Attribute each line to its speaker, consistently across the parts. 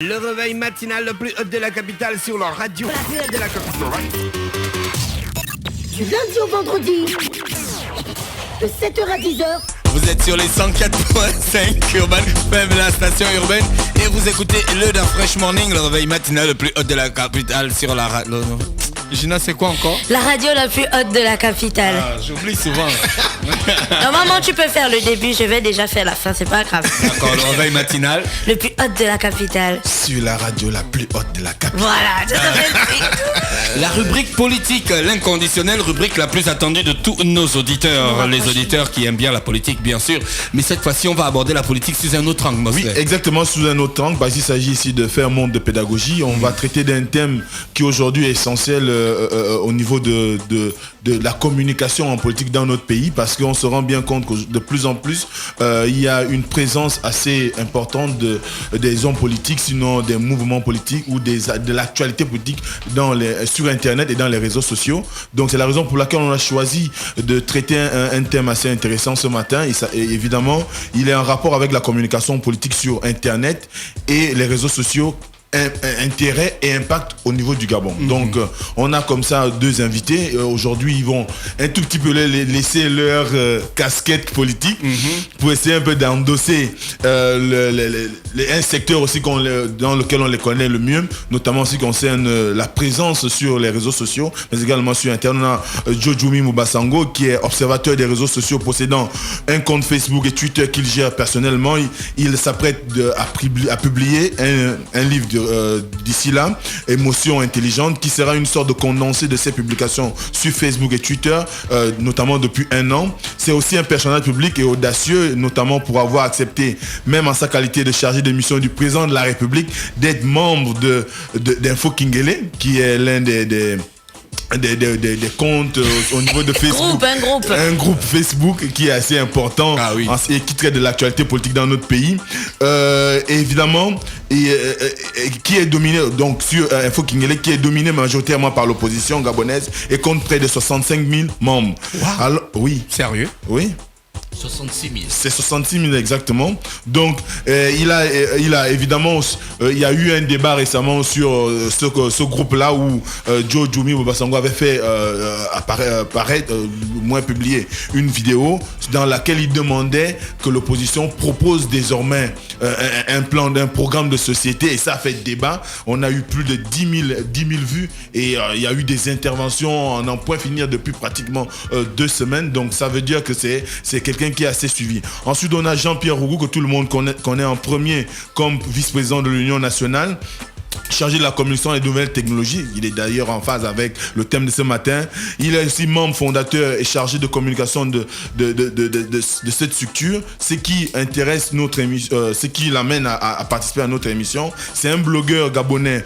Speaker 1: Le réveil matinal le plus haut de la capitale sur la radio. La plus haute de la capitale.
Speaker 2: Du lundi au vendredi, de 7h à 10h.
Speaker 3: Vous êtes sur les 104.5 Urban FM, la station urbaine, et vous écoutez le Da Fresh Morning, le réveil matinal le plus haut de la capitale sur la radio. Gina, c'est quoi encore?
Speaker 4: La radio la plus haute de la capitale.
Speaker 3: Ah, j'oublie souvent.
Speaker 4: Normalement, tu peux faire le début, je vais déjà faire la fin, c'est pas grave.
Speaker 3: D'accord, le réveil matinal.
Speaker 4: Le plus haute de la capitale.
Speaker 3: Sur la radio la plus haute de la capitale.
Speaker 4: Voilà, tout à fait.
Speaker 3: La rubrique politique, l'inconditionnelle rubrique la plus attendue de tous nos auditeurs. Les auditeurs qui aiment bien la politique, bien sûr. Mais cette fois-ci, on va aborder la politique sous un autre angle.
Speaker 5: Oui, exactement, sous un autre angle, parce qu'il s'agit ici de faire monde de pédagogie. On va traiter d'un thème qui aujourd'hui est essentiel au niveau de la communication en politique dans notre pays, parce qu'on se rend bien compte que de plus en plus, il y a une présence assez importante des hommes politiques, sinon des mouvements politiques ou de l'actualité politique sur Internet et dans les réseaux sociaux. Donc c'est la raison pour laquelle on a choisi de traiter un thème assez intéressant ce matin. Et évidemment, il est en rapport avec la communication politique sur Internet et les réseaux sociaux. Intérêt et impact au niveau du Gabon. Donc on a comme ça deux invités. Aujourd'hui ils vont un tout petit peu laisser leur casquette politique pour essayer un peu d'endosser un secteur aussi dans lequel on les connaît le mieux, notamment en ce qui concerne la présence sur les réseaux sociaux, mais également sur Internet. On a Jojumi Mubasango qui est observateur des réseaux sociaux, possédant un compte Facebook et Twitter qu'il gère personnellement. Il s'apprête à publier un livre d'ici là, Émotion intelligente, qui sera une sorte de condensé de ses publications sur Facebook et Twitter, notamment depuis 1 an. C'est aussi un personnage public et audacieux, notamment pour avoir accepté, même en sa qualité de chargé de mission du président de la République, d'être membre d'Info Kingele, qui est l'un des comptes au niveau de Facebook. Un groupe Facebook qui est assez important et qui traite de l'actualité politique dans notre pays. Évidemment, qui est dominé, donc sur Info Kingele, qui est dominé majoritairement par l'opposition gabonaise et compte près de 65 000 membres.
Speaker 3: Wow.
Speaker 5: Alors, oui.
Speaker 3: Sérieux?
Speaker 5: Oui.
Speaker 3: 66 000. C'est
Speaker 5: 66 000 exactement. Donc il a évidemment, il y a eu un débat récemment sur ce groupe-là où Jojumi Mubasango avait fait publier une vidéo dans laquelle il demandait que l'opposition propose désormais un programme de société, et ça a fait débat. On a eu plus de 10 000 vues et il y a eu des interventions en n'en point finir depuis pratiquement 2 semaines. Donc ça veut dire que c'est quelqu'un qui est assez suivi. Ensuite, on a Jean-Pierre Rougou, que tout le monde connaît en premier comme vice-président de l'Union nationale, chargé de la communication et des nouvelles technologies. Il est d'ailleurs en phase avec le thème de ce matin. Il est aussi membre fondateur et chargé de communication de cette structure. Ce qui intéresse notre émission, ce qui l'amène à participer à notre émission, c'est un blogueur gabonais,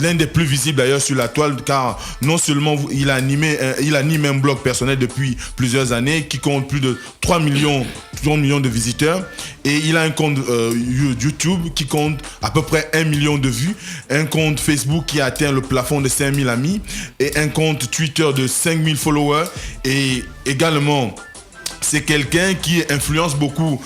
Speaker 5: l'un des plus visibles d'ailleurs sur la toile, car non seulement il anime un blog personnel depuis plusieurs années qui compte plus de 3 millions de visiteurs, et il a un compte YouTube qui compte à peu près 1 million de vues, un compte Facebook qui a atteint le plafond de 5000 amis et un compte Twitter de 5000 followers. Et également, c'est quelqu'un qui influence beaucoup.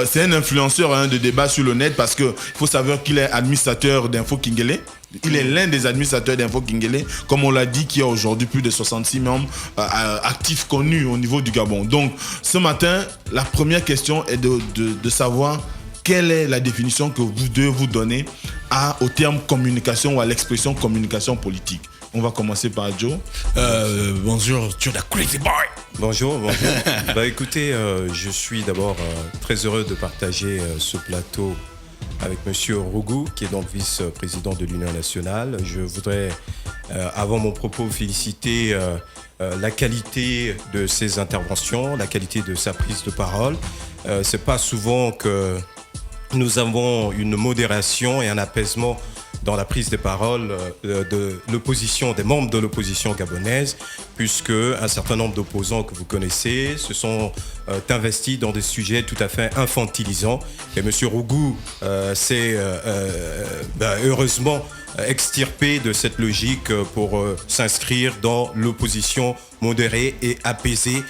Speaker 5: C'est un influenceur de débat sur le net, parce qu'il faut savoir qu'il est administrateur d'Info Kingele. Il est l'un des administrateurs d'Info Kingele, comme on l'a dit, qui a aujourd'hui plus de 66 membres actifs connus au niveau du Gabon. Donc ce matin, la première question est de savoir quelle est la définition que vous devez vous donner au terme communication ou à l'expression communication politique. On va commencer par Joe.
Speaker 3: Bonjour, Joe the Crazy Boy.
Speaker 6: Bonjour. Écoutez, je suis d'abord très heureux de partager ce plateau avec Monsieur Rougou, qui est donc vice-président de l'Union nationale. Je voudrais, avant mon propos, féliciter la qualité de ses interventions, la qualité de sa prise de parole. C'est pas souvent que nous avons une modération et un apaisement dans la prise des paroles de l'opposition, des membres de l'opposition gabonaise, puisque un certain nombre d'opposants que vous connaissez se sont investis dans des sujets tout à fait infantilisants. Et M. Rougou s'est heureusement extirpé de cette logique pour s'inscrire dans l'opposition modérée et apaisée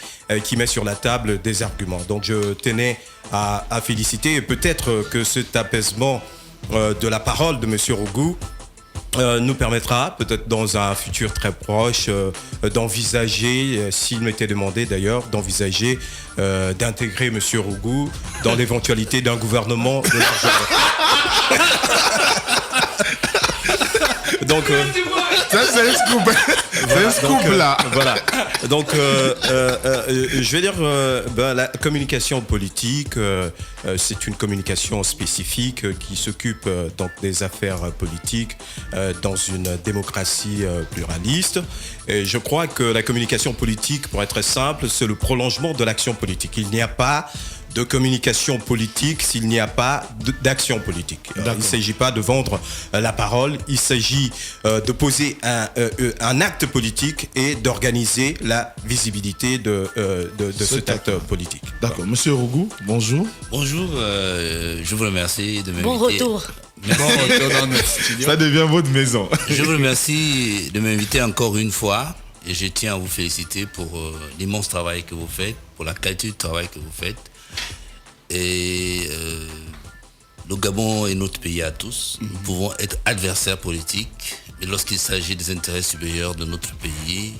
Speaker 6: qui met sur la table des arguments. Donc je tenais à féliciter, et peut-être que cet apaisement de la parole de M. Rougou nous permettra, peut-être dans un futur très proche, d'envisager, s'il m'était demandé d'ailleurs, d'envisager d'intégrer M. Rougou dans l'éventualité d'un gouvernement de large. Donc,
Speaker 5: Ça, c'est un scoop. C'est un scoop, là.
Speaker 6: Voilà. Donc, je vais dire, la communication politique, c'est une communication spécifique qui s'occupe donc des affaires politiques dans une démocratie pluraliste. Et je crois que la communication politique, pour être simple, c'est le prolongement de l'action politique. Il n'y a pas de communication politique s'il n'y a pas d'action politique. Il ne s'agit pas de vendre la parole, il s'agit de poser un acte politique et d'organiser la visibilité de cet acte politique.
Speaker 5: D'accord. Monsieur Rougou, bonjour.
Speaker 7: Bonjour, je vous remercie de m'inviter.
Speaker 4: Bon retour.
Speaker 7: Merci.
Speaker 5: Ça devient votre maison.
Speaker 7: Je vous remercie de m'inviter encore une fois et je tiens à vous féliciter pour l'immense travail que vous faites, pour la qualité du travail que vous faites. Et le Gabon est notre pays à tous. Nous pouvons être adversaires politiques, mais lorsqu'il s'agit des intérêts supérieurs de notre pays,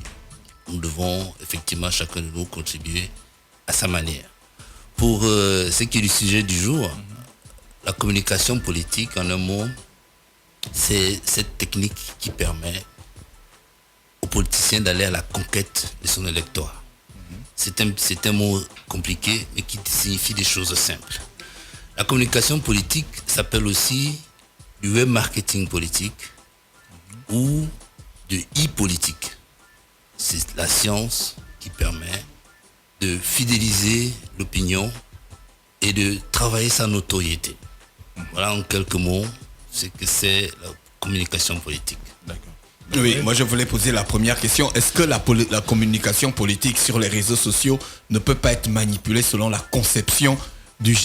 Speaker 7: nous devons effectivement chacun de nous contribuer à sa manière. Pour ce qui est du sujet du jour, la communication politique, en un mot, c'est cette technique qui permet aux politiciens d'aller à la conquête de son électorat. C'est un mot compliqué, mais qui signifie des choses simples. La communication politique s'appelle aussi du web marketing politique ou de e-politique. C'est la science qui permet de fidéliser l'opinion et de travailler sa notoriété. Voilà en quelques mots ce que c'est la communication politique.
Speaker 3: D'accord. Oui, moi je voulais poser la première question. Est-ce que la communication politique sur les réseaux sociaux ne peut pas être manipulée selon la conception des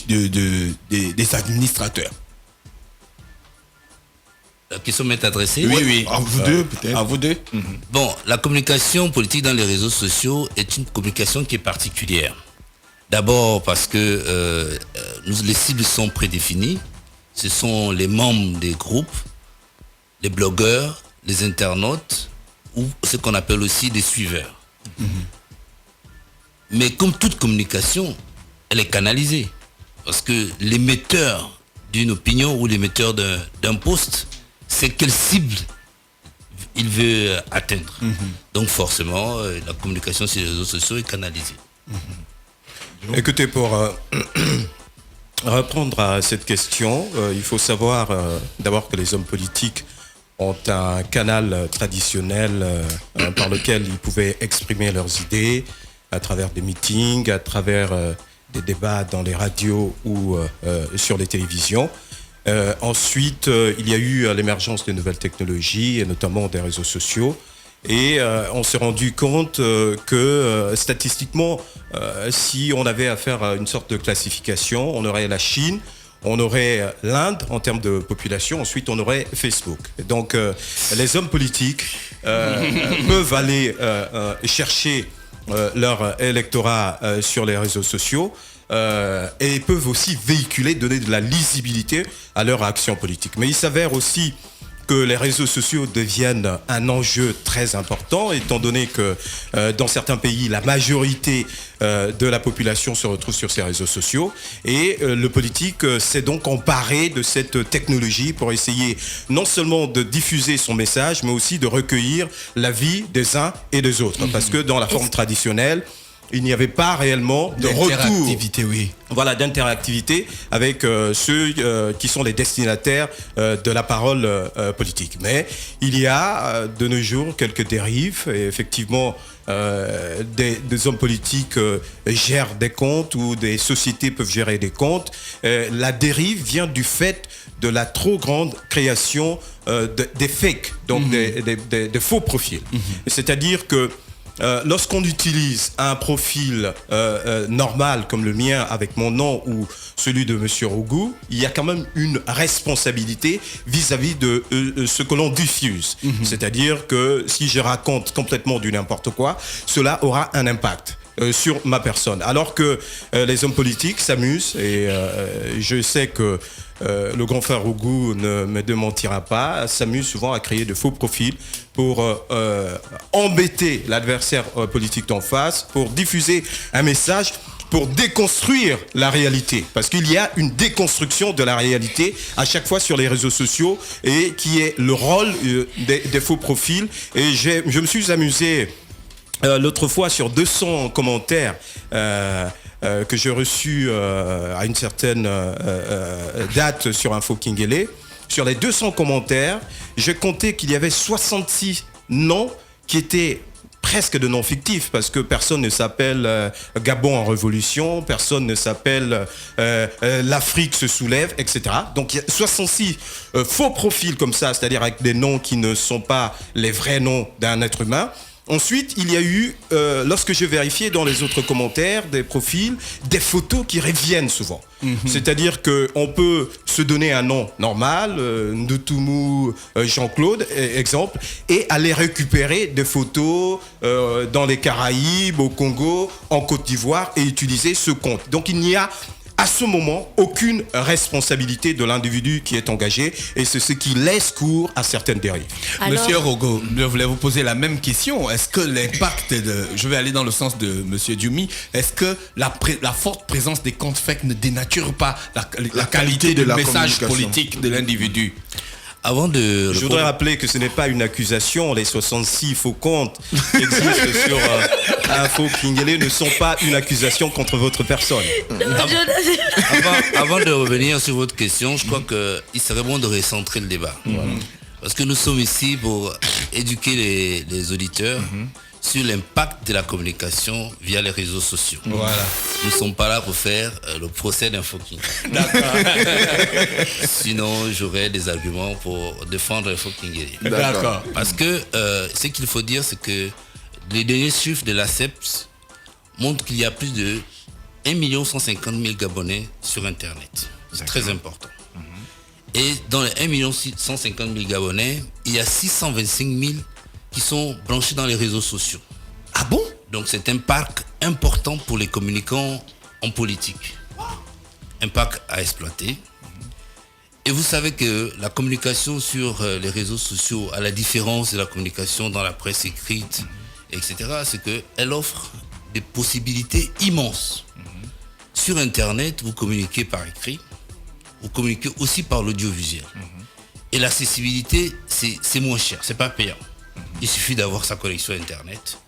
Speaker 3: administrateurs?
Speaker 7: La question m'est adressée.
Speaker 3: Oui.
Speaker 5: À vous deux, peut-être.
Speaker 3: À vous deux.
Speaker 7: Bon, la communication politique dans les réseaux sociaux est une communication qui est particulière. D'abord parce que les cibles sont prédéfinies. Ce sont les membres des groupes, les blogueurs, les internautes ou ce qu'on appelle aussi des suiveurs. Mais comme toute communication, elle est canalisée. Parce que l'émetteur d'une opinion ou l'émetteur d'un post, c'est quelle cible il veut atteindre. Donc forcément, la communication sur les réseaux sociaux est canalisée.
Speaker 6: Écoutez, pour répondre à cette question, il faut savoir d'abord que les hommes politiques ont un canal traditionnel par lequel ils pouvaient exprimer leurs idées à travers des meetings, à travers des débats dans les radios ou sur les télévisions. Ensuite, il y a eu l'émergence des nouvelles technologies et notamment des réseaux sociaux. Et on s'est rendu compte que statistiquement, si on avait à faire une sorte de classification, on aurait la Chine, on aurait l'Inde en termes de population, ensuite on aurait Facebook. Et donc les hommes politiques peuvent aller chercher leur électorat sur les réseaux sociaux et peuvent aussi véhiculer, donner de la lisibilité à leur action politique. Mais il s'avère aussi que les réseaux sociaux deviennent un enjeu très important, étant donné que dans certains pays, la majorité de la population se retrouve sur ces réseaux sociaux. Et le politique s'est donc emparé de cette technologie pour essayer non seulement de diffuser son message, mais aussi de recueillir l'avis des uns et des autres. Parce que dans la forme traditionnelle, il n'y avait pas réellement de retour, voilà, d'interactivité avec ceux qui sont les destinataires de la parole politique. Mais il y a de nos jours quelques dérives et effectivement des hommes politiques gèrent des comptes ou des sociétés peuvent gérer des comptes. La dérive vient du fait de la trop grande création des fakes, donc des faux profils. C'est-à-dire que lorsqu'on utilise un profil normal comme le mien avec mon nom ou celui de Monsieur Rougou, il y a quand même une responsabilité vis-à-vis de ce que l'on diffuse. C'est-à-dire que si je raconte complètement du n'importe quoi, cela aura un impact. sur ma personne. Alors que les hommes politiques s'amusent, et je sais que le grand frère Rougou ne me démentira pas, s'amuse souvent à créer de faux profils pour embêter l'adversaire politique d'en face, pour diffuser un message, pour déconstruire la réalité. Parce qu'il y a une déconstruction de la réalité à chaque fois sur les réseaux sociaux, et qui est le rôle des faux profils. Et je me suis amusé l'autre fois sur 200 commentaires que j'ai reçus à une certaine date sur Info Kingélé. Sur les 200 commentaires, j'ai compté qu'il y avait 66 noms qui étaient presque de noms fictifs, parce que personne ne s'appelle Gabon en révolution, personne ne s'appelle l'Afrique se soulève, etc. Donc il y a 66 faux profils comme ça, c'est-à-dire avec des noms qui ne sont pas les vrais noms d'un être humain. Ensuite, il y a eu, lorsque j'ai vérifié dans les autres commentaires des profils, des photos qui reviennent souvent. C'est-à-dire qu'on peut se donner un nom normal, Ndoutoumou Jean-Claude, exemple, et aller récupérer des photos dans les Caraïbes, au Congo, en Côte d'Ivoire, et utiliser ce compte. Donc il n'y a à ce moment aucune responsabilité de l'individu qui est engagé, et c'est ce qui laisse cours à certaines dérives.
Speaker 4: Alors,
Speaker 3: Monsieur Rogo, je voulais vous poser la même question. Est-ce que l'impact je vais aller dans le sens de Monsieur Dioumi, est-ce que la forte présence des comptes fake ne dénature pas la qualité
Speaker 5: de
Speaker 3: du
Speaker 5: la
Speaker 3: message
Speaker 5: communication
Speaker 3: politique de l'individu?
Speaker 6: Je voudrais rappeler que ce n'est pas une accusation. Les 66 faux comptes qui existent sur Info Kingélé ne sont pas une accusation contre votre personne.
Speaker 7: Avant de revenir sur votre question, je crois qu'il serait bon de recentrer le débat. Parce que nous sommes ici pour éduquer les auditeurs sur l'impact de la communication via les réseaux sociaux.
Speaker 3: Voilà.
Speaker 7: Nous ne sommes pas là pour faire le procès d'Info King.
Speaker 3: D'accord.
Speaker 7: Sinon, j'aurais des arguments pour défendre Info King.
Speaker 3: D'accord.
Speaker 7: Parce que ce qu'il faut dire, c'est que les derniers chiffres de l'ACEPS montrent qu'il y a plus de 1 150 000 Gabonais sur Internet. C'est très important. Et dans les 1 150 000 Gabonais, il y a 625 000 qui sont branchés dans les réseaux sociaux.
Speaker 3: Ah bon?
Speaker 7: Donc c'est un parc important pour les communicants en politique. Un parc à exploiter. Et vous savez que la communication sur les réseaux sociaux, à la différence de la communication dans la presse écrite, etc., c'est qu'elle offre des possibilités immenses. Sur Internet, vous communiquez par écrit, vous communiquez aussi par l'audiovisuel. Et l'accessibilité, c'est moins cher, c'est pas payant. Il suffit d'avoir sa connexion Internet.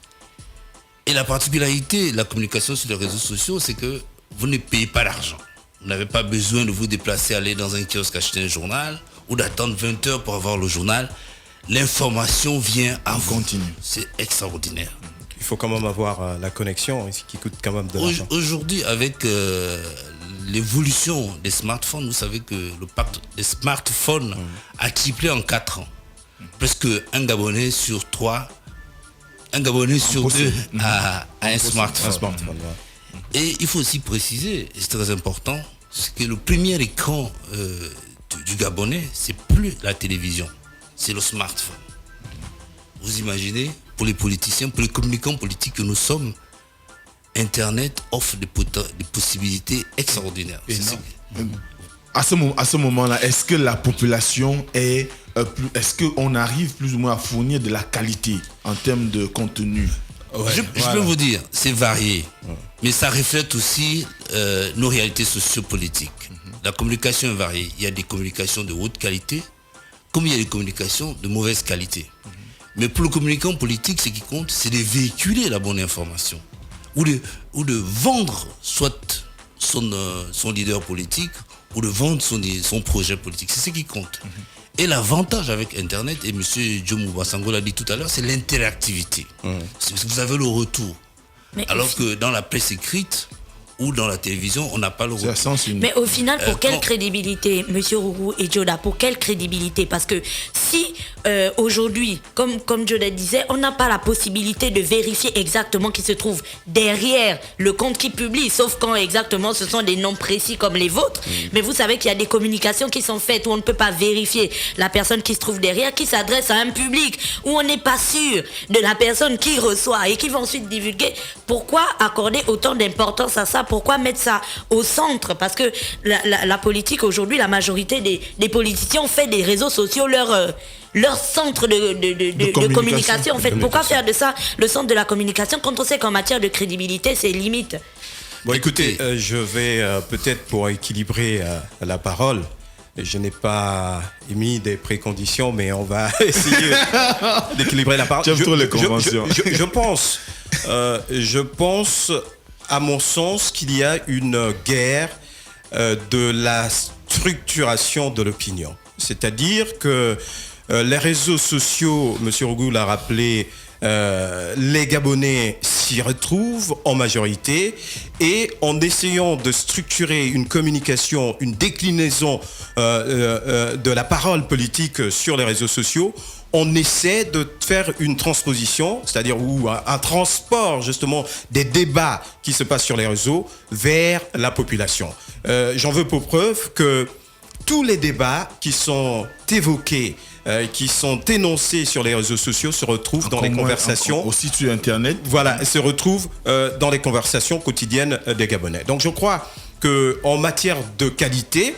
Speaker 7: Et la particularité de la communication sur les réseaux sociaux, c'est que vous ne payez pas d'argent. Vous n'avez pas besoin de vous déplacer, aller dans un kiosque acheter un journal, ou d'attendre 20 heures pour avoir le journal. L'information vient à vous.
Speaker 5: Continue.
Speaker 7: C'est extraordinaire.
Speaker 6: Il faut quand même avoir la connexion, ce qui coûte quand même de l'argent.
Speaker 7: Aujourd'hui, avec l'évolution des smartphones, vous savez que le parc des smartphones a triplé en 4 ans. Presque un Gabonais sur 3, un Gabonais sur 2 a un smartphone. Et il faut aussi préciser, et c'est très important, c'est que le premier écran du Gabonais, c'est plus la télévision, c'est le smartphone. Vous imaginez, pour les politiciens, pour les communicants politiques que nous sommes, Internet offre des possibilités extraordinaires.
Speaker 5: À ce moment-là, est-ce que la population est-ce qu'on arrive plus ou moins à fournir de la qualité en termes de contenu?
Speaker 7: Je peux vous dire, c'est varié, mais ça reflète aussi nos réalités sociopolitiques. La communication est variée. Il y a des communications de haute qualité, comme il y a des communications de mauvaise qualité. Mais pour le communicant politique, ce qui compte, c'est de véhiculer la bonne information, ou de vendre soit son leader politique, ou de vendre son projet politique. C'est ce qui compte. Et l'avantage avec Internet, et M. Djomou Bassango l'a dit tout à l'heure, c'est l'interactivité. Vous avez le retour. Alors que dans la presse écrite, ou dans la télévision, on n'a pas le retour.
Speaker 5: C'est à sens unique.
Speaker 4: Mais au final, pour quelle
Speaker 7: quand-
Speaker 4: crédibilité, Monsieur Rougou et Joda, pour quelle crédibilité? Parce que si aujourd'hui, comme Joda disait, on n'a pas la possibilité de vérifier exactement qui se trouve derrière le compte qui publie, sauf quand exactement ce sont des noms précis comme les vôtres. Mais vous savez qu'il y a des communications qui sont faites où on ne peut pas vérifier la personne qui se trouve derrière, qui s'adresse à un public, où on n'est pas sûr de la personne qui reçoit et qui va ensuite divulguer. Pourquoi accorder autant d'importance à ça? Pourquoi mettre ça au centre? Parce que la politique aujourd'hui, la majorité des politiciens ont fait des réseaux sociaux leur centre de communication. En fait, pourquoi faire de ça le centre de la communication quand on sait qu'en matière de crédibilité, c'est limite?
Speaker 6: Bon, écoutez, je vais peut-être pour équilibrer la parole. Je n'ai pas émis des préconditions, mais on va essayer d'équilibrer la parole.
Speaker 5: J'aime trop les conventions.
Speaker 6: Je pense, à mon sens, qu'il y a une guerre de la structuration de l'opinion. C'est-à-dire que les réseaux sociaux, M. Rougou l'a rappelé, les Gabonais s'y retrouvent en majorité et en essayant de structurer une communication, une déclinaison de la parole politique sur les réseaux sociaux, on essaie de faire une transposition, c'est-à-dire un transport justement des débats qui se passent sur les réseaux vers la population. J'en veux pour preuve que tous les débats qui sont évoqués, qui sont énoncés sur les réseaux sociaux se retrouvent dans les conversations.
Speaker 5: Aussi sur Internet.
Speaker 6: Voilà, se retrouvent dans les conversations quotidiennes des Gabonais. Donc je crois qu'en matière de qualité,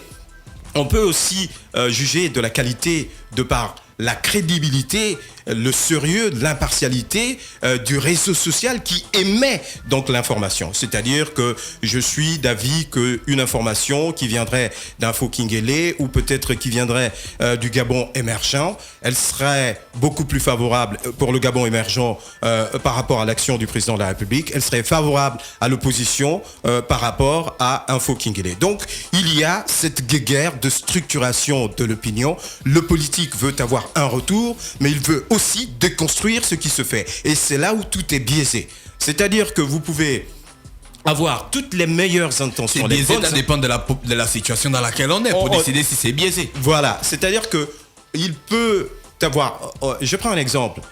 Speaker 6: on peut aussi juger de la qualité de par la crédibilité, le sérieux, l'impartialité du réseau social qui émet donc l'information. C'est-à-dire que je suis d'avis qu'une information qui viendrait d'Info Kingélé ou peut-être qui viendrait du Gabon émergent, elle serait beaucoup plus favorable pour le Gabon émergent par rapport à l'action du président de la République. Elle serait favorable à l'opposition par rapport à Info Kingélé. Donc, il y a cette guerre de structuration de l'opinion. Le politique veut avoir un retour, mais il veut aussi déconstruire ce qui se fait. Et c'est là où tout est biaisé. C'est-à-dire que vous pouvez avoir toutes les meilleures intentions.
Speaker 3: C'est biaisé, ça dépend de la situation dans laquelle on est pour décider si c'est biaisé.
Speaker 6: Voilà, c'est-à-dire que il peut avoir... Je prends un exemple.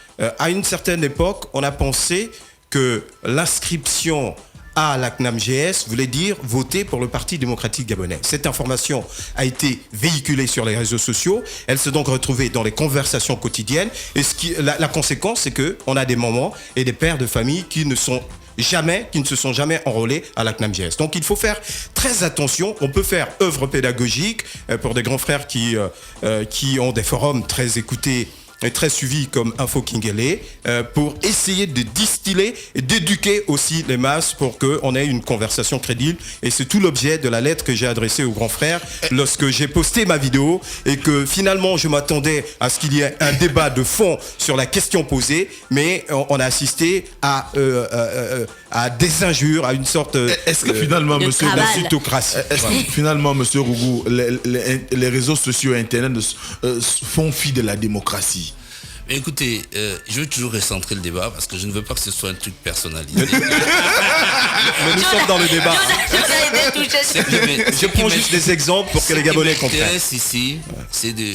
Speaker 6: À une certaine époque, on a pensé que l'inscription à la CNAMGS voulait dire voter pour le Parti démocratique gabonais. Cette information a été véhiculée sur les réseaux sociaux. Elle s'est donc retrouvée dans les conversations quotidiennes. Et la conséquence, c'est qu'on a des mamans et des pères de famille qui ne se sont jamais enrôlés à la CNAMGS. Donc il faut faire très attention. On peut faire œuvre pédagogique pour des grands frères qui ont des forums très écoutés et très suivi comme Info Kingélé pour essayer de distiller et d'éduquer aussi les masses pour qu'on ait une conversation crédible. Et c'est tout l'objet de la lettre que j'ai adressée aux grands frères lorsque j'ai posté ma vidéo et que finalement je m'attendais à ce qu'il y ait un débat de fond sur la question posée, mais on a assisté à des injures, à une sorte
Speaker 5: Est-ce que finalement, monsieur, finalement, monsieur Rougou, les réseaux sociaux et Internet font fi de la démocratie?
Speaker 7: Mais écoutez, je veux toujours recentrer le débat parce que je ne veux pas que ce soit un truc personnalisé.
Speaker 6: Mais nous sommes dans le débat. Je prends juste des exemples pour que les Gabonais comprennent.
Speaker 7: Ce qui m'intéresse ici, c'est de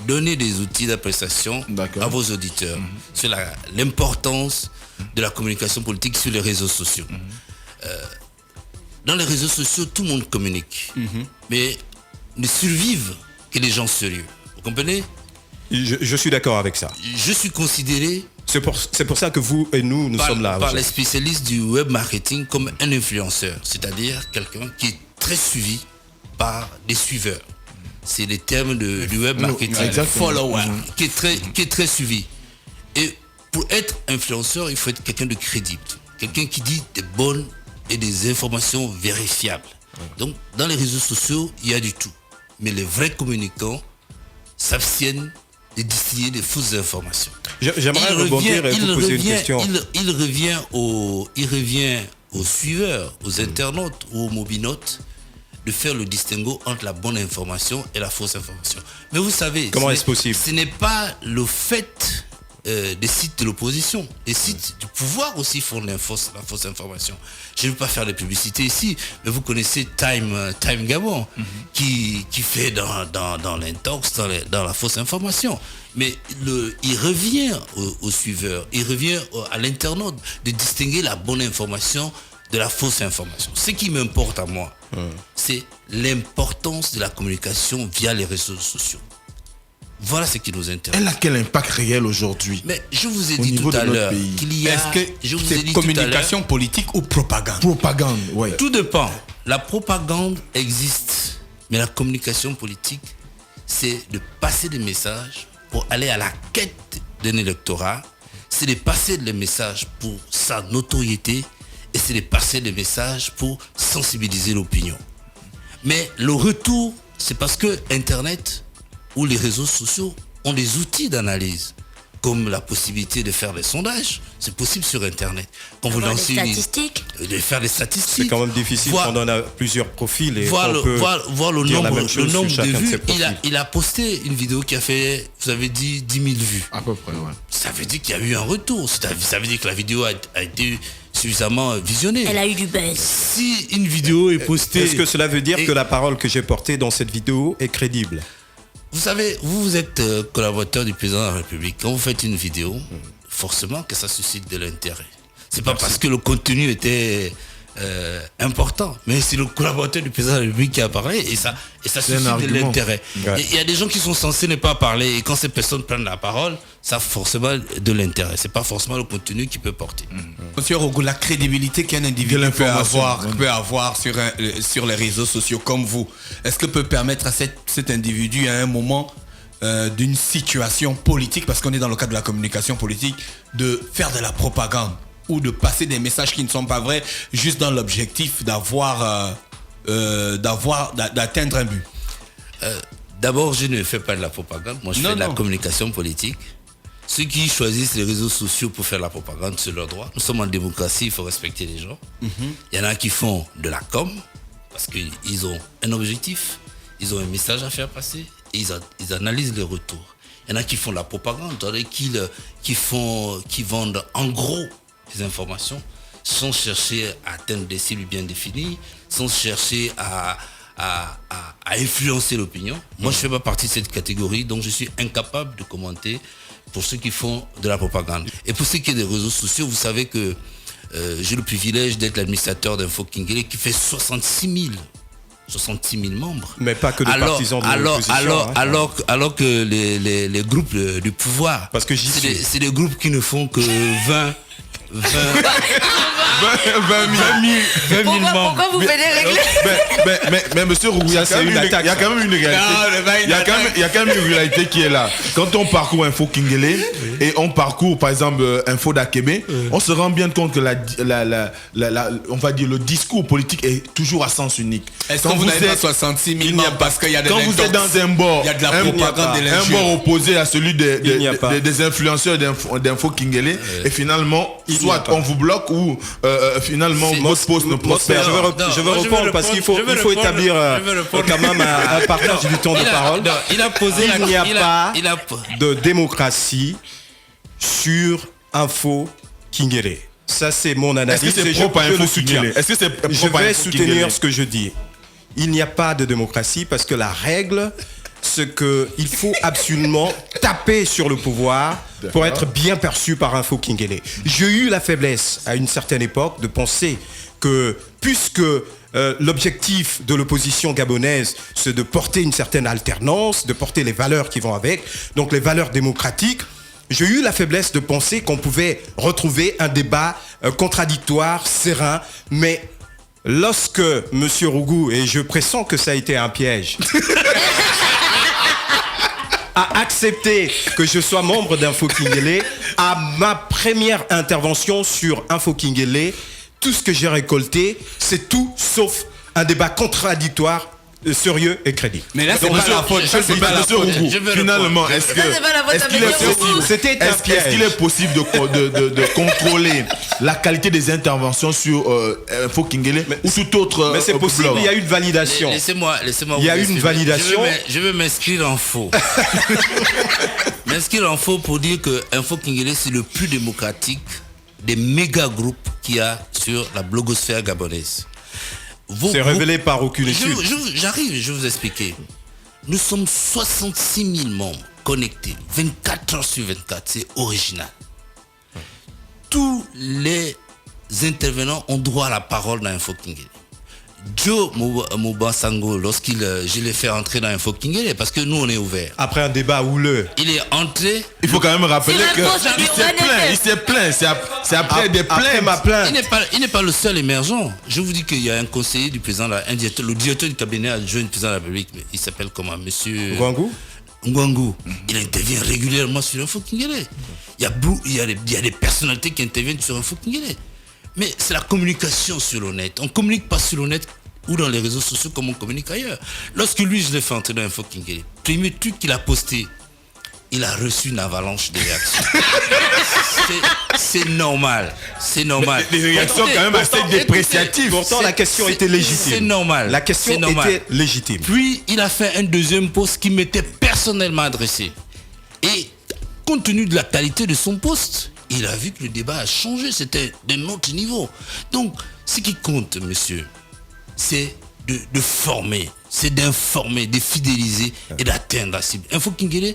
Speaker 7: donner des outils d'appréciation à vos auditeurs sur l'importance de la communication politique sur les réseaux sociaux. Dans les réseaux sociaux, tout le monde communique. Mais ne survivent que les gens sérieux. Vous comprenez ?
Speaker 6: Je suis d'accord avec ça.
Speaker 7: Je suis considéré...
Speaker 6: C'est pour ça que vous et nous sommes là.
Speaker 7: Par les spécialistes du web marketing comme un influenceur. C'est-à-dire quelqu'un qui est très suivi par des suiveurs. C'est les termes du web marketing.
Speaker 3: Follower.
Speaker 7: Qui est très suivi. Et pour être influenceur, il faut être quelqu'un de crédible. Quelqu'un qui dit des bonnes et des informations vérifiables. Donc, dans les réseaux sociaux, il y a du tout. Mais les vrais communicants s'abstiennent de distiller des fausses informations.
Speaker 6: J'aimerais rebondir et vous poser une question.
Speaker 7: Il revient aux suiveurs, aux internautes ou aux mobinautes de faire le distinguo entre la bonne information et la fausse information. Mais vous savez,
Speaker 6: comment est-ce possible ?
Speaker 7: Ce n'est pas le fait des sites de l'opposition. Les sites du pouvoir aussi font la fausse information. Je ne vais pas faire de publicité ici, mais vous connaissez Time Gabon, qui fait dans l'intox, dans la fausse information. Mais il revient aux suiveurs, il revient à l'internaute de distinguer la bonne information de la fausse information. Ce qui m'importe à moi, c'est l'importance de la communication via les réseaux sociaux. Voilà ce qui nous intéresse.
Speaker 5: Elle a quel impact réel aujourd'hui?
Speaker 7: Mais je vous ai dit tout à l'heure qu'il y a...
Speaker 3: Est-ce que c'est communication politique ou propagande?
Speaker 5: Propagande, oui.
Speaker 7: Tout dépend. La propagande existe, mais la communication politique, c'est de passer des messages pour aller à la quête d'un électorat, c'est de passer des messages pour sa notoriété et c'est de passer des messages pour sensibiliser l'opinion. Mais le retour, c'est parce que Internet ou les réseaux sociaux ont des outils d'analyse, comme la possibilité de faire des sondages. C'est possible sur Internet. Quand vous lancez
Speaker 4: des statistiques.
Speaker 7: De faire des statistiques.
Speaker 6: C'est quand même difficile quand on a plusieurs profils et
Speaker 7: voir
Speaker 6: on peut
Speaker 7: le
Speaker 6: dire la
Speaker 7: nombre,
Speaker 6: même chose
Speaker 7: le nombre
Speaker 6: sur chacun
Speaker 7: de
Speaker 6: de
Speaker 7: vues.
Speaker 6: ses profils.
Speaker 7: Il a posté une vidéo qui a fait, vous avez dit, 10 000 vues.
Speaker 5: À peu près, ouais.
Speaker 7: Ça veut dire qu'il y a eu un retour. Ça veut dire que la vidéo a été suffisamment visionnée.
Speaker 4: Elle a eu du buzz.
Speaker 7: Si une vidéo est postée...
Speaker 6: Est-ce que cela veut dire que la parole que j'ai portée dans cette vidéo est crédible?
Speaker 7: Vous savez, vous êtes collaborateur du président de la République. Quand vous faites une vidéo, forcément que ça suscite de l'intérêt. C'est pas parce que le contenu était important, mais c'est le collaborateur du président de la République qui a parlé et ça suscite de l'intérêt.
Speaker 6: Ouais.
Speaker 7: Il y a des gens qui sont censés ne pas parler et quand ces personnes prennent la parole, ça a forcément de l'intérêt. C'est pas forcément le contenu qui peut porter.
Speaker 3: Monsieur Rogo, la crédibilité qu'un individu peut avoir sur les réseaux sociaux comme vous, est-ce que peut permettre à cet individu à un moment d'une situation politique, parce qu'on est dans le cadre de la communication politique, de faire de la propagande ou de passer des messages qui ne sont pas vrais juste dans l'objectif d'atteindre un but?
Speaker 7: D'abord, je ne fais pas de la propagande. Moi, je fais de la communication politique. Ceux qui choisissent les réseaux sociaux pour faire la propagande, c'est leur droit. Nous sommes en démocratie, il faut respecter les gens. Il y en a qui font de la com, parce qu'ils ont un objectif, ils ont un message à faire passer, et ils analysent les retours. Il y en a qui font de la propagande, qui vendent en gros des informations, sans chercher à atteindre des cibles bien définies, sans chercher à influencer l'opinion. Moi, je ne fais pas partie de cette catégorie, donc je suis incapable de commenter pour ceux qui font de la propagande. Et pour ce qui est des réseaux sociaux, vous savez que j'ai le privilège d'être l'administrateur d'Info Kingele qui fait 66 000 membres.
Speaker 6: Mais pas que de partisans de l'opposition.
Speaker 7: Alors que les groupes du pouvoir,
Speaker 6: parce que
Speaker 7: c'est des groupes qui ne font que 20 000 membres.
Speaker 4: Pourquoi vous faites des régler?
Speaker 5: Mais monsieur Rougou, il y a quand même une réalité. Il y a quand même une réalité qui est là. Quand on parcourt Info Kingele et on parcourt par exemple Info Dakebe, on se rend bien compte que on va dire le discours politique est toujours à sens unique.
Speaker 3: Est-ce que vous n'avez pas 66 000 membres parce qu'il y a de l'intox?
Speaker 5: Quand vous êtes dans un bord,
Speaker 3: il y a de la propagande et
Speaker 5: un bord opposé à celui des influenceurs d'Info Kingele, et finalement soit on vous bloque ou finalement votre poste ne prospère.
Speaker 6: Je veux répondre parce qu'il faut établir quand même un partage du temps de parole. Il n'y a pas de démocratie sur Info Kingele. Ça, c'est mon analyse.
Speaker 5: Est-ce que c'est propre à Info Kingele?
Speaker 6: Je vais soutenir ce que je dis. Il n'y a pas de démocratie parce que la règle, c'est qu'il faut absolument taper sur le pouvoir pour être bien perçu par Info Kingele. J'ai eu la faiblesse à une certaine époque de penser que puisque l'objectif de l'opposition gabonaise, c'est de porter une certaine alternance, de porter les valeurs qui vont avec, donc les valeurs démocratiques, j'ai eu la faiblesse de penser qu'on pouvait retrouver un débat contradictoire, serein, mais lorsque M. Rougou, et je pressens que ça a été un piège, a accepté que je sois membre d'Info Kingele, à ma première intervention sur Info Kingele, tout ce que j'ai récolté, c'est tout sauf un débat contradictoire, sérieux et crédible.
Speaker 3: Mais là, c'est pas la faute.
Speaker 5: Finalement, est-ce qu'il est possible de contrôler la qualité des interventions sur Info Kingele ou tout autre?
Speaker 6: Mais c'est possible, il y a eu une validation.
Speaker 7: Laissez-moi.
Speaker 6: Il y a eu une validation.
Speaker 7: Je veux m'inscrire en faux. Mais est-ce qu'il en faut pour dire que Info Kingele, c'est le plus démocratique des méga groupes qu'il y a sur la blogosphère gabonaise?
Speaker 6: C'est révélé par aucune étude.
Speaker 7: J'arrive, je vais vous expliquer. Nous sommes 66 000 membres connectés, 24 heures sur 24, c'est original. Tous les intervenants ont droit à la parole dans Info Kingele. Joe Mobasango, je l'ai fait entrer dans Info Kingele parce que nous on est ouvert.
Speaker 6: Après un débat houleux.
Speaker 7: Il est entré.
Speaker 5: Il faut quand même rappeler qu'il s'est plaint. C'est après des plaintes.
Speaker 7: Il n'est pas le seul émergent. Je vous dis qu'il y a un conseiller du président, le directeur du cabinet adjoint du président de la République, il s'appelle comment, monsieur Ngwangu. Il intervient régulièrement sur Info Kingele. Il y a des personnalités qui interviennent sur Info Kingele. Mais c'est la communication sur le net. On ne communique pas sur le net ou dans les réseaux sociaux comme on communique ailleurs. Lorsque lui, je l'ai fait entrer dans Info Kingele, premier truc qu'il a posté, il a reçu une avalanche de réactions. C'est normal. C'est normal.
Speaker 5: Des réactions quand même assez dépréciatives.
Speaker 6: Pourtant, la question était légitime.
Speaker 7: C'est normal.
Speaker 6: La question était légitime.
Speaker 7: Puis, il a fait un deuxième post qui m'était personnellement adressé. Et compte tenu de la qualité de son post, il a vu que le débat a changé, c'était d'un autre niveau. Donc, ce qui compte, monsieur, c'est de former, c'est d'informer, de fidéliser et d'atteindre la cible. Info Kingele,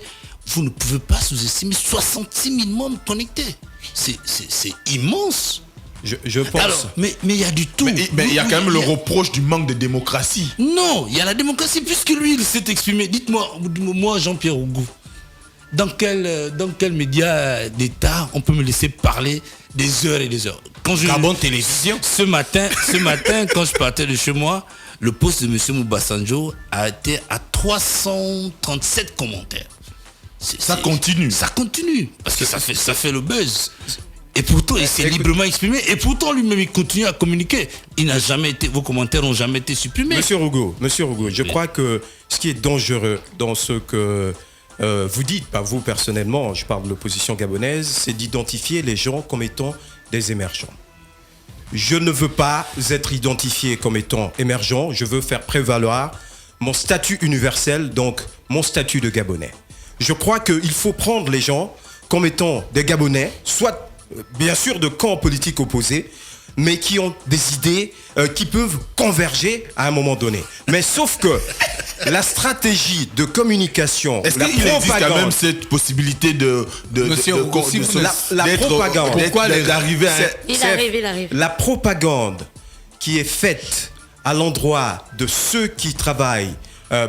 Speaker 7: vous ne pouvez pas sous-estimer 66 000 membres connectés. C'est immense.
Speaker 6: Je pense.
Speaker 7: Alors, mais il y a du tout.
Speaker 5: Mais il y a quand même le reproche du manque de démocratie.
Speaker 7: Non, il y a la démocratie puisque lui, il s'est exprimé. Dites-moi, moi, Jean-Pierre Ougou, dans quel média d'État on peut me laisser parler des heures et des heures?
Speaker 3: Gabon Télévision.
Speaker 7: Ce matin, quand je partais de chez moi, le post de M. Mobasanjo a été à 337 commentaires.
Speaker 5: Ça continue.
Speaker 7: Ça continue, parce que ça fait le buzz. Et pourtant, il s'est librement exprimé. Et pourtant, lui-même, il continue à communiquer. Vos commentaires n'ont jamais été supprimés.
Speaker 6: Monsieur Rougo, je crois que ce qui est dangereux dans ce que vous dites, pas vous personnellement, je parle de l'opposition gabonaise, c'est d'identifier les gens comme étant des émergents. Je ne veux pas être identifié comme étant émergent, je veux faire prévaloir mon statut universel, donc mon statut de Gabonais. Je crois qu'il faut prendre les gens comme étant des Gabonais, soit bien sûr de camps politiques opposés, mais qui ont des idées qui peuvent converger à un moment donné. Mais sauf que la stratégie de communication,
Speaker 5: est-ce qu'il existe quand même cette possibilité
Speaker 6: la propagande.
Speaker 5: Pourquoi d'arriver à...
Speaker 4: Il arrive.
Speaker 6: La propagande qui est faite à l'endroit de ceux qui travaillent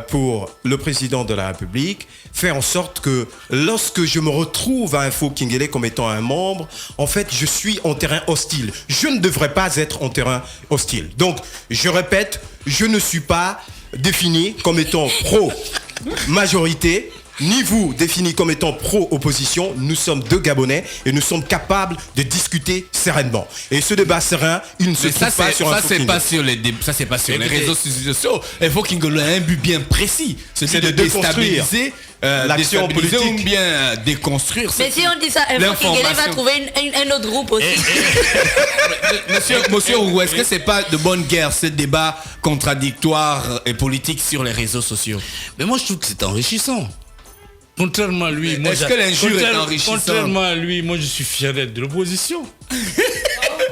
Speaker 6: pour le président de la République fait en sorte que lorsque je me retrouve à Info Kingele comme étant un membre, en fait, je suis en terrain hostile. Je ne devrais pas être en terrain hostile. Donc, je répète, je ne suis pas défini comme étant pro-majorité, ni vous défini comme étant pro-opposition. Nous sommes deux Gabonais et nous sommes capables de discuter sereinement. Et ce débat serein, il ne se trouve pas sur Info Kingele.
Speaker 3: Ça, c'est pas sur les réseaux sociaux. Info Kingele a un but bien précis. C'est de déstabiliser
Speaker 6: l'action politique
Speaker 3: ou bien déconstruire.
Speaker 4: Mais si on dit ça, Info Kingele va trouver un autre groupe aussi.
Speaker 3: Monsieur Ougou, est-ce que c'est pas de bonne guerre ce débat contradictoire et politique sur les réseaux sociaux?
Speaker 7: Mais moi, je trouve que c'est enrichissant. Contrairement à lui, moi,
Speaker 3: est-ce que l'injure est enrichissante?
Speaker 7: Contrairement à lui, moi je suis fier d'être de l'opposition.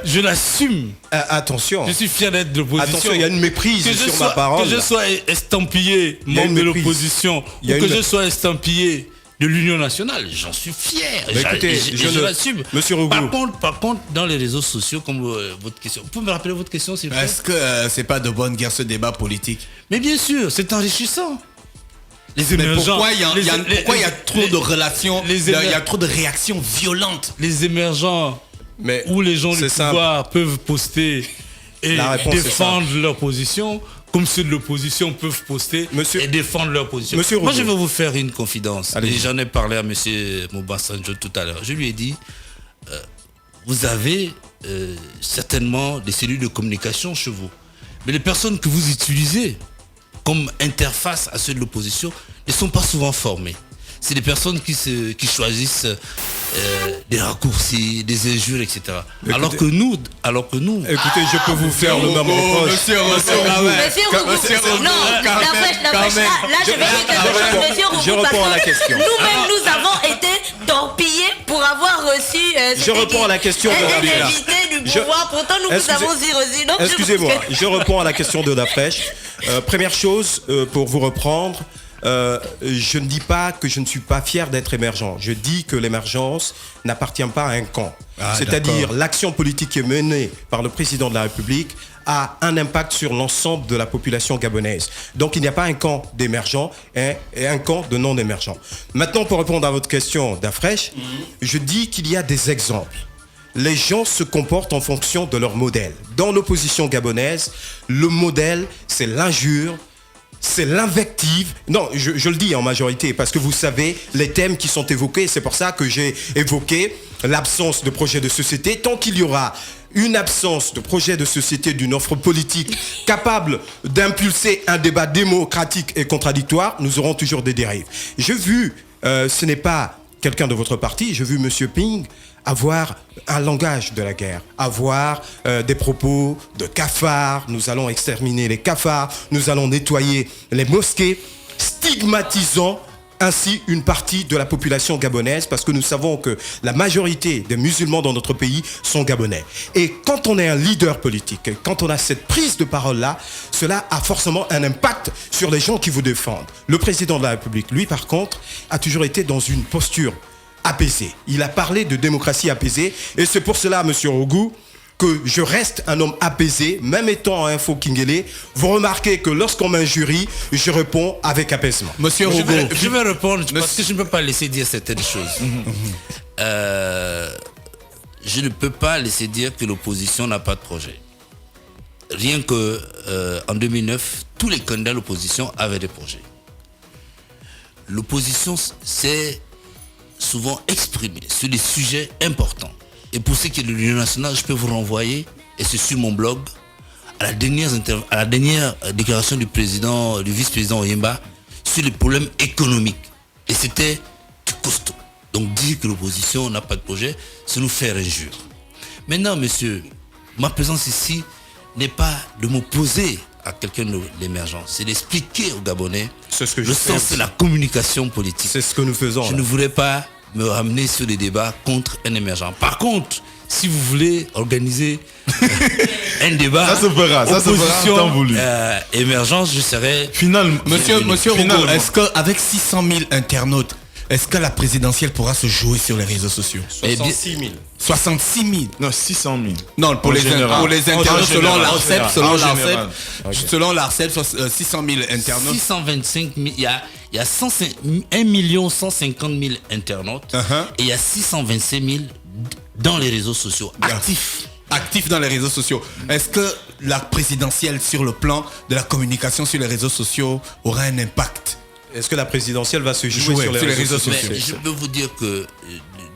Speaker 7: Je l'assume.
Speaker 6: Attention.
Speaker 7: Je suis fier d'être de l'opposition.
Speaker 6: Attention, il y a une méprise sur ma parole.
Speaker 7: Que je sois estampillé membre de l'opposition ou que je sois estampillé de l'Union nationale, j'en suis fier.
Speaker 6: Écoutez,
Speaker 7: je l'assume.
Speaker 6: Monsieur Rougou.
Speaker 7: Par contre, dans les réseaux sociaux, comme votre question, vous pouvez me rappeler votre question s'il vous plaît?
Speaker 3: Est-ce que c'est pas de bonne guerre ce débat politique?
Speaker 7: Mais bien sûr, c'est enrichissant.
Speaker 3: Mais pourquoi il y a trop de relations, il y a trop de réactions violentes?
Speaker 7: Les émergents où les gens du pouvoir peuvent poster et défendre leur position, comme ceux de l'opposition peuvent poster et défendre leur position. Moi, je vais vous faire une confidence. Et j'en ai parlé à M. Mobasanjo tout à l'heure. Je lui ai dit, vous avez certainement des cellules de communication chez vous. Mais les personnes que vous utilisez comme interface à ceux de l'opposition ne sont pas souvent formés. C'est des personnes qui choisissent des raccourcis, des injures, etc. Écoutez, alors que nous...
Speaker 6: Écoutez, je peux vous faire le même reproche.
Speaker 4: Monsieur Rougou, non, la fraîche, là, je vais dire quelque chose, monsieur Rougou,
Speaker 6: je réponds à la question.
Speaker 4: Nous-mêmes, nous avons été torpillé pour avoir reçu...
Speaker 6: Je réponds à la question de
Speaker 4: un invité du pouvoir, pourtant nous vous avons dit reçu. Donc
Speaker 6: excusez-moi, je réponds à la question de la Fraîche. Première chose, pour vous reprendre, je ne dis pas que je ne suis pas fier d'être émergent. Je dis que l'émergence n'appartient pas à un camp. C'est-à-dire l'action politique qui est menée par le président de la République a un impact sur l'ensemble de la population gabonaise. Donc il n'y a pas un camp d'émergents et un camp de non-émergents. Maintenant, pour répondre à votre question d'Afresh, je dis qu'il y a des exemples. Les gens se comportent en fonction de leur modèle. Dans l'opposition gabonaise, le modèle, c'est l'injure, c'est l'invective. Non, je le dis en majorité parce que vous savez les thèmes qui sont évoqués. C'est pour ça que j'ai évoqué l'absence de projet de société. Tant qu'il y aura une absence de projet de société, d'une offre politique capable d'impulser un débat démocratique et contradictoire, nous aurons toujours des dérives. J'ai vu, ce n'est pas quelqu'un de votre parti, j'ai vu M. Ping avoir un langage de la guerre, avoir des propos de cafards, nous allons exterminer les cafards, nous allons nettoyer les mosquées, stigmatisant ainsi une partie de la population gabonaise, parce que nous savons que la majorité des musulmans dans notre pays sont gabonais. Et quand on est un leader politique, quand on a cette prise de parole-là, cela a forcément un impact sur les gens qui vous défendent. Le président de la République, lui par contre, a toujours été dans une posture apaisée. Il a parlé de démocratie apaisée, et c'est pour cela, monsieur Rougou, que je reste un homme apaisé, même étant un faux Kingele. Vous remarquez que lorsqu'on m'injurie, je réponds avec apaisement.
Speaker 3: Monsieur Rougou,
Speaker 7: je vais répondre parce que je ne peux pas laisser dire certaines choses. Je ne peux pas laisser dire que l'opposition n'a pas de projet. Rien que en 2009, tous les candidats de l'opposition avaient des projets. L'opposition s'est souvent exprimée sur des sujets importants. Et pour ce qui est de l'Union nationale, je peux vous renvoyer, et c'est sur mon blog, à la dernière déclaration du vice-président Oyemba sur les problèmes économiques. Et c'était du costaud. Donc dire que l'opposition n'a pas de projet, c'est nous faire injure. Maintenant, monsieur, ma présence ici n'est pas de m'opposer à quelqu'un de l'émergence, c'est d'expliquer aux Gabonais le sens de la communication politique.
Speaker 6: C'est ce que nous faisons.
Speaker 7: Je ne voulais pas me ramener sur des débats contre un émergent. Par contre, si vous voulez organiser un débat,
Speaker 5: ça se fera en temps voulu.
Speaker 7: Émergence, je serai...
Speaker 3: Finalement, monsieur Rougou, est-ce qu'avec 600 000 internautes, est-ce que la présidentielle pourra se jouer sur les réseaux sociaux?
Speaker 6: 66 000.
Speaker 3: 66 000.
Speaker 5: Non, 600 000.
Speaker 3: Non, pour les internautes, selon l'ARCEP, 600 000 internautes.
Speaker 7: 625 000, il y a 1 150 000 internautes et il y a 625 000 dans les réseaux sociaux
Speaker 3: Actifs dans les réseaux sociaux. Est-ce que la présidentielle sur le plan de la communication sur les réseaux sociaux aura un impact?
Speaker 6: Est-ce que la présidentielle va se jouer sur les réseaux sociaux?
Speaker 7: Mais je peux vous dire que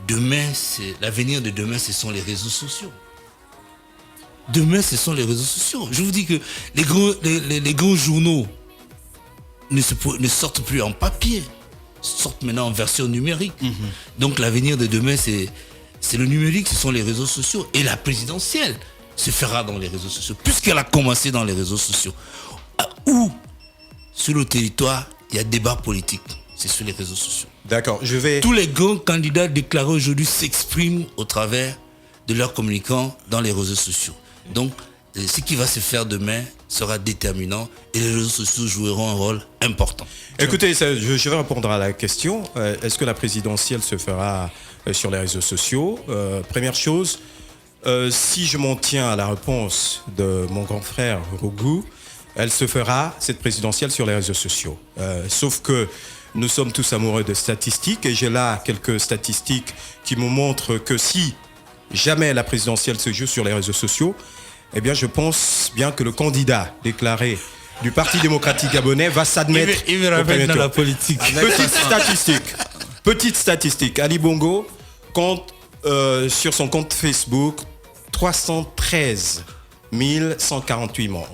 Speaker 7: demain, l'avenir de demain, ce sont les réseaux sociaux. Demain, ce sont les réseaux sociaux. Je vous dis que les grands journaux ne sortent plus en papier, sortent maintenant en version numérique. Donc l'avenir de demain, c'est le numérique, ce sont les réseaux sociaux. Et la présidentielle se fera dans les réseaux sociaux, puisqu'elle a commencé dans les réseaux sociaux. Où, sur le territoire, il y a débat politique, c'est sur les réseaux sociaux.
Speaker 6: D'accord,
Speaker 7: Tous les grands candidats déclarés aujourd'hui s'expriment au travers de leurs communicants dans les réseaux sociaux. Donc, ce qui va se faire demain sera déterminant et les réseaux sociaux joueront un rôle important.
Speaker 6: Écoutez, je vais répondre à la question. Est-ce que la présidentielle se fera sur les réseaux sociaux? Première chose, si je m'en tiens à la réponse de mon grand frère Rougou, elle se fera, cette présidentielle, sur les réseaux sociaux. Sauf que nous sommes tous amoureux de statistiques et j'ai là quelques statistiques qui me montrent que si jamais la présidentielle se joue sur les réseaux sociaux, eh bien je pense bien que le candidat déclaré du Parti démocratique gabonais va s'admettre au premier tour.
Speaker 7: La politique.
Speaker 6: Petite statistique. Ali Bongo compte sur son compte Facebook 313 148 membres.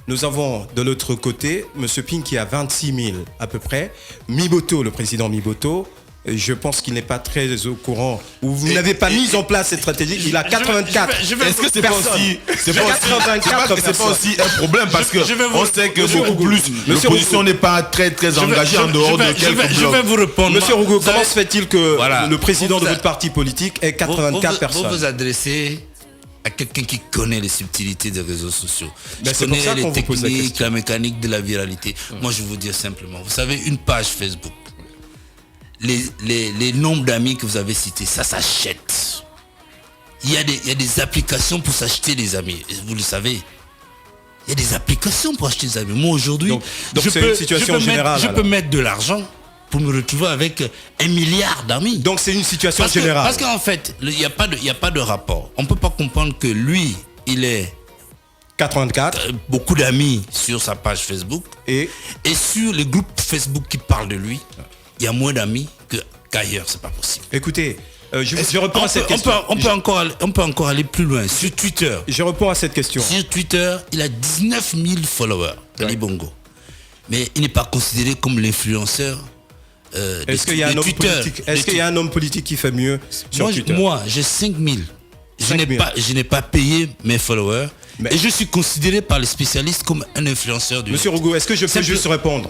Speaker 6: Nous avons de l'autre côté M. Ping qui a 26 000 à peu près. Miboto, le président Miboto, je pense qu'il n'est pas très au courant. Ou vous n'avez pas mis en place cette stratégie. Il a 84.
Speaker 5: Est-ce que c'est pas aussi, c'est pas aussi un problème parce que on sait que
Speaker 6: Monsieur
Speaker 5: beaucoup
Speaker 6: Rougou,
Speaker 5: plus l'opposition n'est pas très engagée en dehors de quelques blocs.
Speaker 7: Je vais vous répondre.
Speaker 6: Monsieur Rougou, comment se fait-il que
Speaker 7: Voilà.
Speaker 6: le président de
Speaker 7: Vous-
Speaker 6: votre parti politique ait 84 personnes?
Speaker 7: Vous vous adressez à quelqu'un qui connaît les subtilités des réseaux sociaux.
Speaker 6: Ben,
Speaker 7: Qui
Speaker 6: c'est pour ça
Speaker 7: connaît
Speaker 6: qu'on
Speaker 7: les
Speaker 6: vous pose la
Speaker 7: techniques,
Speaker 6: question.
Speaker 7: la mécanique de la viralité. Moi, je vais vous dire simplement, vous savez, une page Facebook, les nombres d'amis que vous avez cités, ça s'achète. Il y a des applications pour s'acheter des amis. Et vous le savez. Il y a des applications pour acheter des amis. Moi, aujourd'hui,
Speaker 6: Donc c'est une situation générale,
Speaker 7: je peux
Speaker 6: alors.
Speaker 7: mettre de l'argent pour me retrouver avec 1 milliard d'amis.
Speaker 6: Donc c'est une situation
Speaker 7: Parce que-
Speaker 6: générale.
Speaker 7: Parce qu'en fait, il n'y a pas de rapport. On ne peut pas comprendre que lui, il ait
Speaker 6: 84
Speaker 7: beaucoup d'amis sur sa page Facebook
Speaker 6: et
Speaker 7: et sur les groupes Facebook qui parlent de lui, il y a moins d'amis qu'ailleurs. C'est pas possible.
Speaker 6: écoutez, je réponds à cette question.
Speaker 7: On peut encore aller plus loin. Sur Twitter,
Speaker 6: Je réponds à cette question.
Speaker 7: sur Twitter, il a 19 000 followers, Ali Bongo. Mais il n'est pas considéré comme l'influenceur.
Speaker 6: Est-ce qu'il y a un homme politique? Est-ce qu'il y a un homme politique qui fait mieux sur Twitter?
Speaker 7: Moi, j'ai 5 000.
Speaker 6: 5 000.
Speaker 7: Je n'ai pas payé mes followers.
Speaker 6: Mais-
Speaker 7: Et je suis considéré par les spécialistes comme un influenceur du
Speaker 6: Monsieur Rougou, est-ce que je peux
Speaker 7: Simple-
Speaker 6: juste répondre?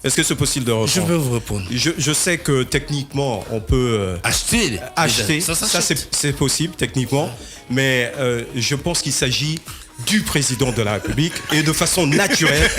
Speaker 6: Est-ce que c'est possible de répondre?
Speaker 7: Je veux vous répondre.
Speaker 6: Je sais que techniquement, on peut
Speaker 7: Acheter.
Speaker 6: acheter.
Speaker 7: Ça
Speaker 6: Ça,
Speaker 7: s'achète.
Speaker 6: c'est possible techniquement. Mais je pense qu'il s'agit du président de la République et de façon naturelle.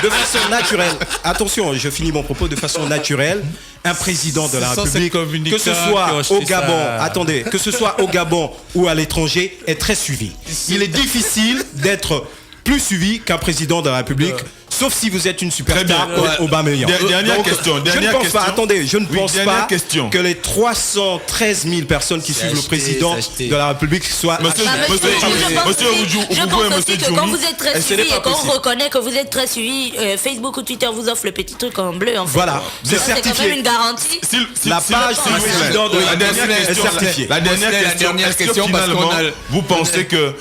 Speaker 6: De façon naturelle. Attention, je finis mon propos de façon naturelle. Un président de la
Speaker 3: Ce sont ces
Speaker 6: République,
Speaker 3: communicants
Speaker 6: que ce
Speaker 3: qui ont
Speaker 6: soit
Speaker 3: acheté
Speaker 6: au Gabon,
Speaker 3: ça.
Speaker 6: attendez, que ce soit au Gabon ou à l'étranger, est très suivi. Il est difficile d'être plus suivi qu'un président de la République, sauf si vous êtes une superstar
Speaker 5: Très bien.
Speaker 6: au Aubameyang.
Speaker 5: Dernière
Speaker 6: Donc,
Speaker 5: question,
Speaker 6: je ne
Speaker 5: dernière
Speaker 6: pense
Speaker 5: question.
Speaker 6: pas, attendez, je ne
Speaker 5: Oui,
Speaker 6: pense
Speaker 5: dernière
Speaker 6: pas
Speaker 5: question.
Speaker 6: que les 313 000 personnes qui suivent le
Speaker 7: acheté,
Speaker 6: président
Speaker 7: c'est acheté.
Speaker 6: de la République soient
Speaker 5: Monsieur-
Speaker 4: Ah,
Speaker 6: achetés.
Speaker 5: Monsieur
Speaker 4: je pense
Speaker 5: Djoumi,
Speaker 4: aussi-
Speaker 5: Monsieur Oudjou,
Speaker 4: je
Speaker 5: vous
Speaker 4: pense
Speaker 5: pouvez,
Speaker 4: aussi
Speaker 5: Monsieur
Speaker 4: que quand
Speaker 5: Djoumi.
Speaker 4: vous êtes très
Speaker 6: Et ce n'est
Speaker 4: suivi
Speaker 6: pas
Speaker 4: et qu'on
Speaker 6: possible.
Speaker 4: reconnaît que vous êtes très suivi, Facebook ou Twitter vous offre le petit truc en bleu en fait.
Speaker 6: Voilà, c'est
Speaker 4: Ça, c'est quand
Speaker 6: certifié.
Speaker 4: même une garantie.
Speaker 6: La page du président de
Speaker 5: Oui,
Speaker 6: la
Speaker 5: la dernière
Speaker 6: République est
Speaker 5: question,
Speaker 6: certifiée.
Speaker 5: la dernière
Speaker 3: La
Speaker 5: question,
Speaker 3: dernière
Speaker 5: est-ce que
Speaker 3: question, parce
Speaker 5: finalement,
Speaker 3: qu'on a-
Speaker 5: vous pensez que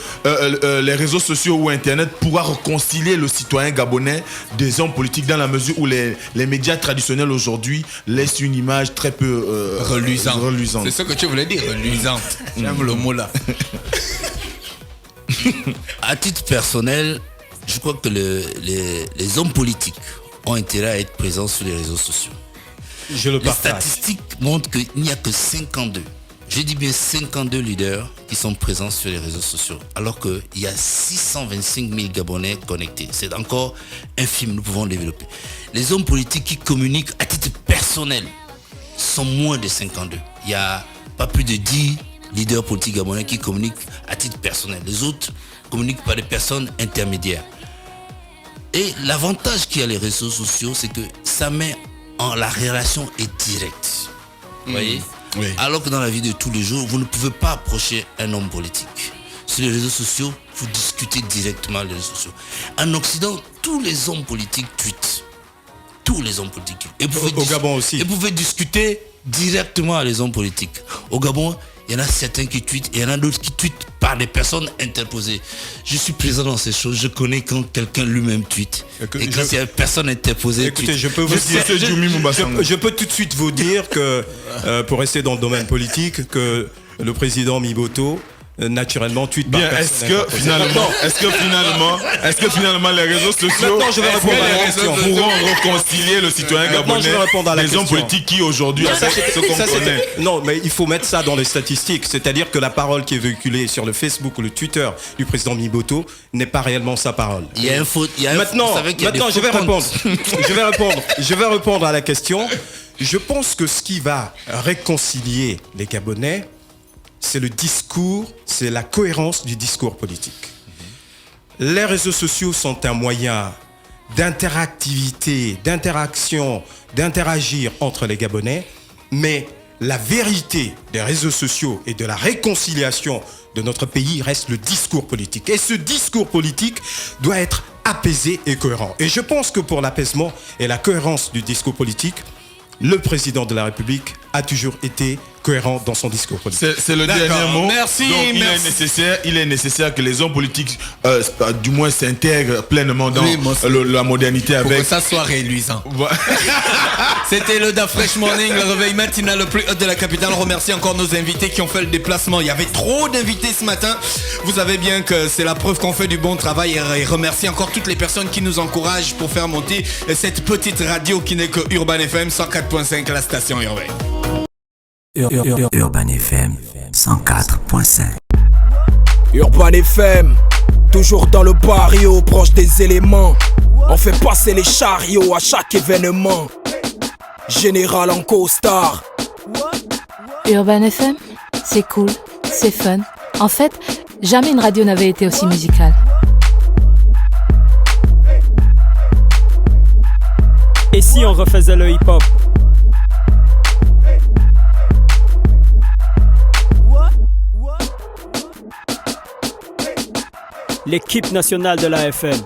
Speaker 5: les réseaux sociaux ou Internet pourra réconcilier le citoyen gabonais des hommes politiques dans la mesure où les médias traditionnels aujourd'hui laissent une image très peu
Speaker 3: Reluisante.
Speaker 5: reluisante.
Speaker 3: C'est ce que tu voulais dire, reluisante. J'aime le mot là.
Speaker 7: À titre personnel, je crois que les hommes politiques ont intérêt à être présents sur les réseaux sociaux.
Speaker 6: Je le
Speaker 7: Les
Speaker 6: partage.
Speaker 7: statistiques montrent qu'il n'y a que 52. Je dis bien 52 leaders qui sont présents sur les réseaux sociaux, alors qu'il y a 625 000 Gabonais connectés. C'est encore infime, nous pouvons développer. Les hommes politiques qui communiquent à titre personnel sont moins de 52. Il n'y a pas plus de 10 leaders politiques gabonais qui communiquent à titre personnel. Les autres communiquent par des personnes intermédiaires. Et l'avantage qu'il y a les réseaux sociaux, c'est que ça met en la relation est directe. Vous voyez?
Speaker 3: Oui.
Speaker 7: Alors que dans la vie de tous les jours, vous ne pouvez pas approcher un homme politique. Sur les réseaux sociaux, vous discutez directement les réseaux sociaux. En Occident, tous les hommes politiques tweetent. Tous les hommes politiques tweetent. Et vous pouvez
Speaker 6: Au Gabon aussi.
Speaker 7: Et vous pouvez discuter directement avec les hommes politiques. Au Gabon, il y en a certains qui tweetent et il y en a d'autres qui tweetent par des personnes interposées. Je suis présent dans ces choses. Je connais quand quelqu'un lui-même tweet. Et quand il y a une personne interposée.
Speaker 6: Écoutez,
Speaker 7: tweet.
Speaker 6: je peux vous dire,
Speaker 5: Monsieur Djoumi Moubassango.
Speaker 6: je peux tout de suite vous dire que, pour rester dans le domaine politique, que le président Miboto, naturellement, tweet par
Speaker 5: Bien,
Speaker 6: personne
Speaker 5: est-ce que finalement les réseaux sociaux
Speaker 6: Maintenant, je vais
Speaker 5: est-ce que
Speaker 6: répondre à la
Speaker 5: les
Speaker 6: question.
Speaker 5: réseaux pourront réconcilier le citoyen
Speaker 6: Maintenant,
Speaker 5: gabonais
Speaker 6: je vais répondre à la
Speaker 5: des hommes
Speaker 6: question.
Speaker 5: politiques qui aujourd'hui
Speaker 6: Ça,
Speaker 5: affectent ce qu'on
Speaker 6: ça, c'est-
Speaker 5: connaît.
Speaker 6: non, mais il faut mettre ça dans les statistiques. C'est-à-dire que la parole qui est véhiculée sur le Facebook ou le Twitter du président Miboto n'est pas réellement sa parole.
Speaker 7: Il y a un faux. il y a un-
Speaker 6: Maintenant,
Speaker 7: vous savez qu'il y a des
Speaker 6: je
Speaker 7: faux
Speaker 6: vais
Speaker 7: comptes.
Speaker 6: répondre. Je vais répondre à la question. Je pense que ce qui va réconcilier les Gabonais, c'est le discours, c'est la cohérence du discours politique. Les réseaux sociaux sont un moyen d'interactivité, d'interaction, d'interagir entre les Gabonais, mais la vérité des réseaux sociaux et de la réconciliation de notre pays reste le discours politique. Et ce discours politique doit être apaisé et cohérent. Et je pense que pour l'apaisement et la cohérence du discours politique, le président de la République a toujours été cohérent dans son discours politique.
Speaker 5: C'est le
Speaker 3: D'accord,
Speaker 5: dernier mot.
Speaker 3: merci,
Speaker 5: Donc, il est nécessaire que les hommes politiques, du moins, s'intègrent pleinement dans la modernité
Speaker 3: Pour
Speaker 5: avec.
Speaker 3: que ça soit réluisant. C'était le Da Fresh Morning, le réveil matinal le plus haut de la capitale. On remercie encore nos invités qui ont fait le déplacement. Il y avait trop d'invités ce matin. Vous savez bien que c'est la preuve qu'on fait du bon travail. Et remercie encore toutes les personnes qui nous encouragent pour faire monter cette petite radio qui n'est que Urban FM 104.5, la station urbaine.
Speaker 8: Urban FM 104.5.
Speaker 9: Urban FM, toujours dans le barrio, proche des éléments. On fait passer les chariots à chaque événement. Général en costard.
Speaker 10: Urban FM, c'est cool, c'est fun. En fait, jamais une radio n'avait été aussi musicale.
Speaker 11: Et si on refaisait le hip-hop? L'équipe nationale de la FM.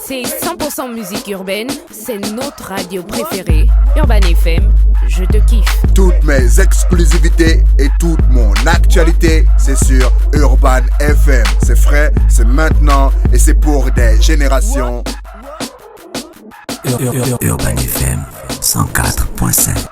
Speaker 12: C'est 100% musique urbaine, c'est notre radio préférée. Urban FM, je te kiffe.
Speaker 13: Toutes mes exclusivités et toute mon actualité, c'est sur Urban FM. C'est frais, c'est maintenant et c'est pour des générations.
Speaker 8: Urban FM 104.5.